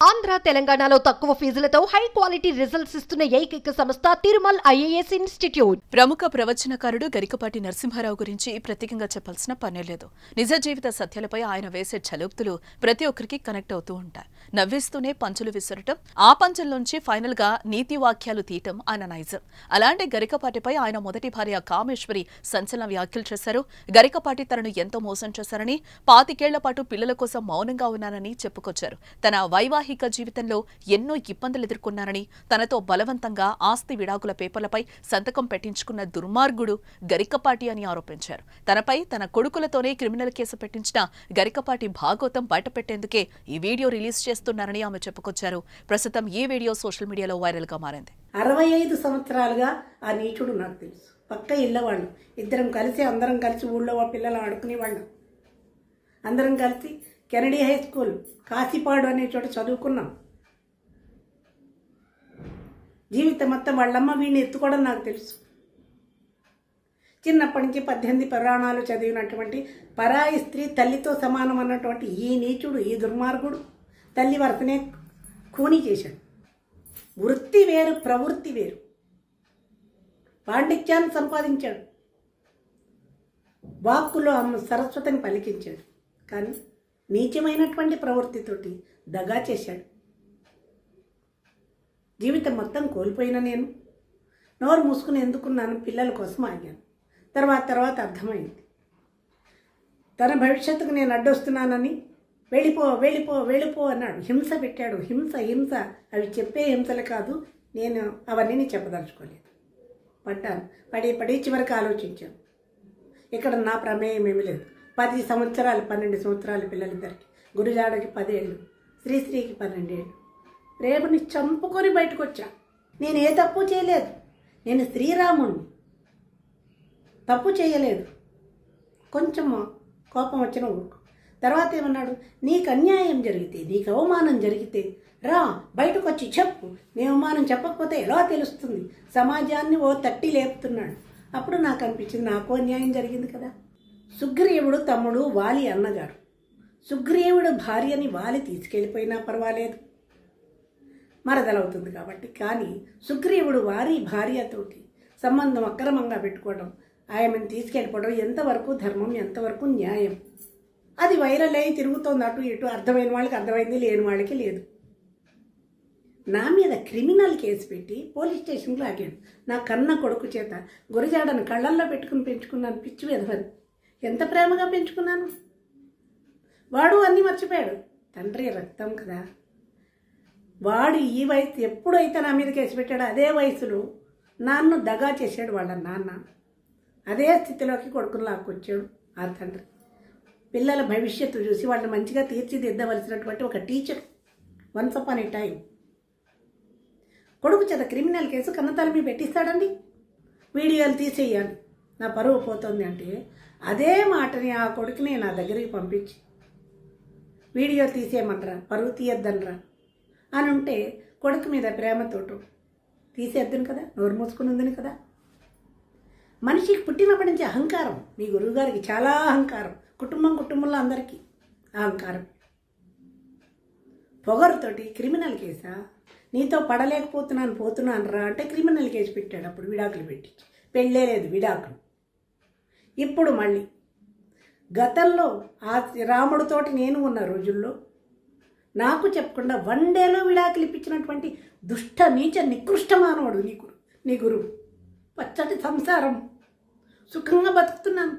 ఆంధ్ర తెలంగాణలో తక్కువ ఫీజులతో high quality results ఇస్తున్న ఏకైక సంస్థ తిరుమల్ ఐఏఎస్ ఇన్స్టిట్యూట్. ప్రముఖ ప్రవచనకారుడు గరికపాటి నరసింహారావు గురించి ప్రత్యేకంగా చెప్పాల్సిన పనే లేదు. నిజ జీవిత సత్యాలపై ఆయన వేసే చలోక్తులు ప్రతి ఒక్కరికి కనెక్ట్ అవుతూ ఉంటాయి. నవ్విస్తూనే పంచులు విసరటం, ఆ పంచుల్లోంచి ఫైనల్ గా నీతి వాక్యాలు తీయటం ఆయన నైజం. అలాంటి గరికపాటిపై ఆయన మొదటి భార్య కామేశ్వరి సంచలన వ్యాఖ్యలు చేశారు. గరికపాటి తనను ఎంతో మోసం చేశారని, 25 ఏళ్ల పాటు పిల్లల కోసం మౌనంగా ఉన్నానని చెప్పుకొచ్చారు. తన వైవాహిక జీవితంలో ఎన్నో ఇబ్బందులు ఎదుర్కొన్నారని, తనతో బలవంతంగా ఆస్తి విడాకుల పేపర్లపై సంతకం పెట్టించుకున్న దుర్మార్గుడు గరికపాటి అని ఆరోపించారు. తనపై తన కొడుకులతోనే క్రిమినల్ కేసు పెట్టించిన గరికపాటి భాగోతం బయటపెట్టేందుకే ఈ వీడియో రిలీజ్ చేస్తున్నారని ఆమె చెప్పుకొచ్చారు. ప్రస్తుతం ఈ వీడియో సోషల్ మీడియాలో వైరల్ గా మారింది. 65 సంవత్సరాలుగా ఆ నీచుడు నాకు తెలుసు. పక్క ఇళ్ళవాళ్ళు అందరం కలిసి ఊళ్ళో పిల్లలు ఆడుకునేవాళ్ళం. అందరం కలిసి కెనడీ హై స్కూల్ కాశీపాడు అనే చోట చదువుకున్నాం. జీవితం మొత్తం వాళ్ళమ్మ వీడిని ఎత్తుకోవడం నాకు తెలుసు. చిన్నప్పటి నుంచి 18 పురాణాలు చదివినటువంటి పరాయి స్త్రీ తల్లితో సమానం అన్నటువంటి ఈ నీచుడు, ఈ దుర్మార్గుడు తల్లి వరసనే కూని చేశాడు. వృత్తి వేరు, ప్రవృత్తి వేరు. పాండిత్యాన్ని సంపాదించాడు, వాక్కులో సరస్వతిని పలికించాడు. కానీ నీచమైనటువంటి ప్రవృత్తితోటి దగా చేశాడు. జీవితం మొత్తం కోల్పోయిన నేను నోరు మూసుకుని ఎందుకున్నాను, పిల్లల కోసం ఆగాను. తర్వాత అర్థమైంది. తన భవిష్యత్తుకు నేను అడ్డొస్తున్నానని వెళ్ళిపో అన్నాడు. హింస పెట్టాడు. హింస అవి చెప్పే హింసలు కాదు. నేను అవన్నీ చెప్పదలుచుకోలేదు. పడి చివరికి ఆలోచించాను. ఇక్కడ నా ప్రమేయం ఏమీ లేదు. 10 సంవత్సరాలు 12 సంవత్సరాలు పిల్లలిద్దరికి, గురుజాడకి 10 ఏళ్ళు, శ్రీశ్రీకి 12 ఏళ్ళు. రేపుని చంపుకొని బయటకు వచ్చా. నేను ఏ తప్పు చేయలేదు. నేను శ్రీరాముణ్ణి, తప్పు చేయలేదు. కొంచెం కోపం వచ్చిన ఊరుకు. తర్వాత ఏమన్నాడు, నీకు అన్యాయం జరిగితే, నీకు అవమానం జరిగితే రా బయటకు వచ్చి చెప్పు. నీ అవమానం చెప్పకపోతే ఎలా తెలుస్తుంది? సమాజాన్ని ఓ తట్టి లేపుతున్నాడు. అప్పుడు నాకు అనిపించింది, నాకు అన్యాయం జరిగింది కదా. సుగ్రీవుడు తమ్ముడు వాలి అన్నగారు. సుగ్రీవుడు భార్యని వాలి తీసుకెళ్ళిపోయినా పర్వాలేదు, మరదలవుతుంది కాబట్టి. కానీ సుగ్రీవుడు వారి భార్యతోటి సంబంధం అక్రమంగా పెట్టుకోవడం, ఆయనని తీసుకెళ్ళిపోవడం ఎంతవరకు ధర్మం, ఎంతవరకు న్యాయం? అది వైరల్ అయి తిరుగుతోంది అటు ఇటు. అర్థమైన వాళ్ళకి అర్థమైంది, లేని వాళ్ళకి లేదు. నా మీద క్రిమినల్ కేసు పెట్టి పోలీస్ స్టేషన్లో ఆగాడు. నా కన్న కొడుకు చేత గురజాడను కళ్ళల్లో పెట్టుకుని పెంచుకున్నాను. పిచ్చి వెధవని ఎంత ప్రేమగా పెంచుకున్నాను. వాడు అన్నీ మర్చిపోయాడు. తండ్రి రక్తం కదా. వాడు ఈ వయసు ఎప్పుడైతే నా మీద కేసు పెట్టాడో అదే వయసులో నాన్ను దగా చేశాడు వాళ్ళ నాన్న. అదే స్థితిలోకి కొడుకుని లాక్కొచ్చాడు ఆ తండ్రి. పిల్లల భవిష్యత్తు చూసి వాళ్ళని మంచిగా తీర్చిదిద్దవలసినటువంటి ఒక టీచర్ వన్స్ అపాన్ ఏ టైం కొడుకు చేత క్రిమినల్ కేసు కన్నతల మీద పెట్టిస్తాడండి. వీడియోలు తీసేయాలి, నా పరువు పోతుంది అంటే అదే మాటని ఆ కొడుకుని నా దగ్గరికి పంపించి వీడియో తీసేయమనరా, పరువు తీయొద్దనరా అని ఉంటే కొడుకు మీద ప్రేమతోటో తీసేద్దును కదా, నోరు మూసుకుని ఉందని కదా. మనిషికి పుట్టినప్పటి నుంచి అహంకారం. మీ గురువుగారికి చాలా అహంకారం. కుటుంబంలో అందరికీ అహంకారం. పొగరుతోటి క్రిమినల్ కేసా, నీతో పోతున్నాను రా అంటే క్రిమినల్ కేసు పెట్టాడు. అప్పుడు విడాకులు పెట్టించి, పెళ్ళే లేదు, విడాకులు. ఇప్పుడు మళ్ళీ గతంలో ఆ రాముడితోటి నేను ఉన్న రోజుల్లో నాకు చెప్పకుండా 1 డేలో విడాకులు ఇప్పించినటువంటి దుష్ట నీచ నికృష్ట మానవుడు నీ గురువు. పచ్చటి సంసారం, సుఖంగా బతుకుతున్నాను.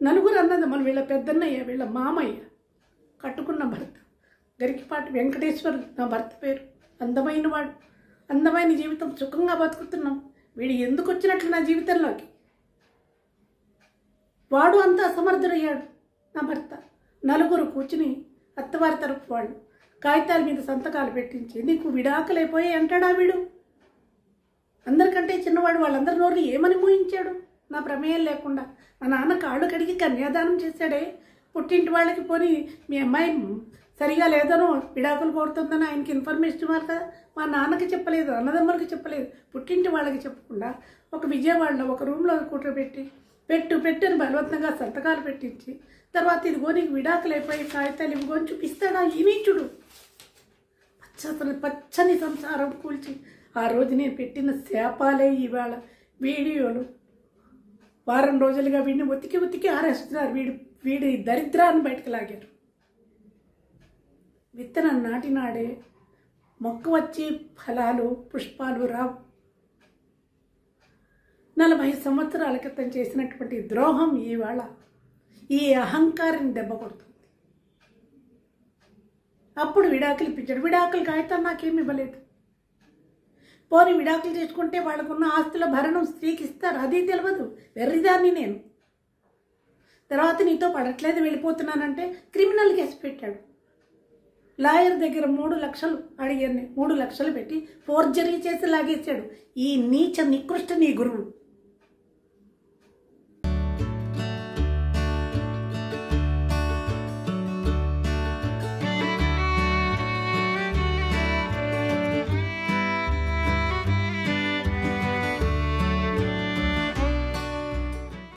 నలుగురు అన్నదమ్ములు, వీళ్ళ పెద్దన్నయ్య, వీళ్ళ మామయ్య, కట్టుకున్న భర్త గరికపాటి వెంకటేశ్వరుడు నా భర్త పేరు. అందమైన వాడు, అందమైన జీవితం, సుఖంగా బతుకుతున్నాం. వీడు ఎందుకు వచ్చినట్లు నా జీవితంలోకి? వాడు అంత అసమర్థుడయ్యాడు నా భర్త. నలుగురు కూర్చుని అత్తవారి తరపు వాళ్ళు కాగితాల మీద సంతకాలు పెట్టించి నీకు విడాకులైపోయాయి అంటాడా వీడు? అందరికంటే చిన్నవాడు. వాళ్ళందరి నోరు ఏమని మూయించాడు నా ప్రమేయం లేకుండా? మా నాన్న కాళ్ళు కడిగి కన్యాదానం చేశాడే. పుట్టింటి వాళ్ళకి పోని మీ అమ్మాయి సరిగా లేదనో విడాకులు కోరుతుందని ఆయనకి ఇన్ఫర్మేషన్ ఇవ్వాలి కదా. మా నాన్నకి చెప్పలేదు, అన్నదమ్ములకి చెప్పలేదు, పుట్టింటి వాళ్ళకి చెప్పకుండా ఒక విజయవాడలో ఒక రూమ్లో కూర్చోబెట్టి పెట్టు అని బలవంతంగా సంతకాలు పెట్టించి తర్వాత ఇదిగో నీకు విడాకులు అయిపోయి కాగితాలు ఇవిగోని చూపిస్తాడా ఈ నీచుడు. పచ్చని సంసారం కూల్చి ఆ రోజు నేను పెట్టిన శాపాలే ఇవాళ వీడియోలు. వారం రోజులుగా వీడిని ఉతికి ఆరేస్తున్నారు. వీడి దరిద్రాన్ని బయటకు లాగారు. విత్తనం నాటినాడే మొక్క వచ్చి ఫలాలు పుష్పాలు రావు. 40 సంవత్సరాల క్రితం చేసినటువంటి ద్రోహం ఇవాళ ఈ అహంకారాన్ని దెబ్బ కొడుతుంది. అప్పుడు విడాకులు ఇప్పించాడు. విడాకులు కాగితాలు నాకేమి ఇవ్వలేదు. పోనీ విడాకులు చేసుకుంటే వాళ్ళకున్న ఆస్తుల భరణం స్త్రీకి ఇస్తారు, అది తెలియదు. వెర్రిదాన్ని నేను. తర్వాత నీతో పడట్లేదు వెళ్ళిపోతున్నానంటే క్రిమినల్ కేసు పెట్టాడు. లాయర్ దగ్గర 3 లక్షలు అడిగాను. 3 లక్షలు పెట్టి ఫోర్జరీ చేసి లాగేశాడు. ఈ నీచ నికృష్ట నీ గురువు.